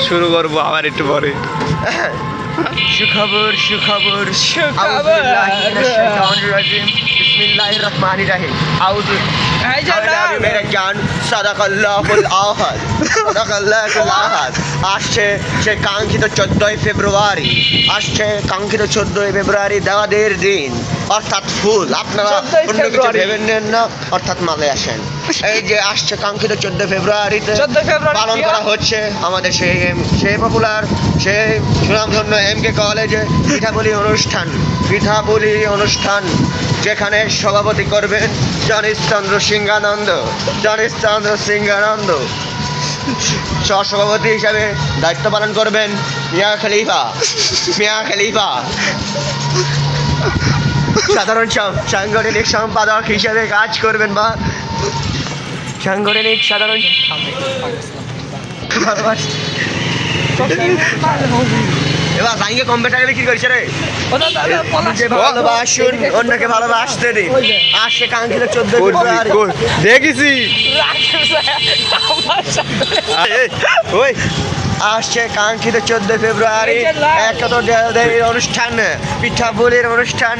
শুরু করবো আবার একটু পরে। সুখবর সুখবর বিসমিল্লাহির রহমানির রহিম আউযু মেরে জান সাদাকাল্লাহুল আহাদ সাদাকাল্লাহুল আহাদ। আসছে সে কাঙ্ক্ষিত 14ই ফেব্রুয়ারি, আসছে কাঙ্ক্ষিত 14ই ফেব্রুয়ারি দেওয়াদের দিন, অর্থাৎ ফুল। আপনারা অন্য কিছু ভেবেন নেন না, অর্থাৎ মালে আসেন। এই যে আসছে কাঙ্ক্ষিত 14 ফেব্রুয়ারিতে পালন করা হচ্ছে আমাদের সেই পপুলার সেই সুনামধন্য MK কলেজে পিঠাপুলি অনুষ্ঠান, যেখানে সভাপতি করবেন জনিশচন্দ্র সিংহানন্দ। সহসভাপতি হিসাবে দায়িত্ব পালন করবেন মিয়া খলিফা। সাধারণ সাংগঠনিক সম্পাদক হিসেবে কাজ করবেন বা সাংগঠনিক সাধারণ এবার ভাইকে কম্পিউটারে বিক্রি করছে রে। ভালোবাসুন, অন্যকে ভালোবাসতে দিন। আসছে কাঙ্ক্ষিত 14 ফেব্রুয়ারি, দেখেছি আসছে কাঙ্ক্ষিত 14 ফেব্রুয়ারি, একত অনুষ্ঠান, পিঠাপুলির অনুষ্ঠান।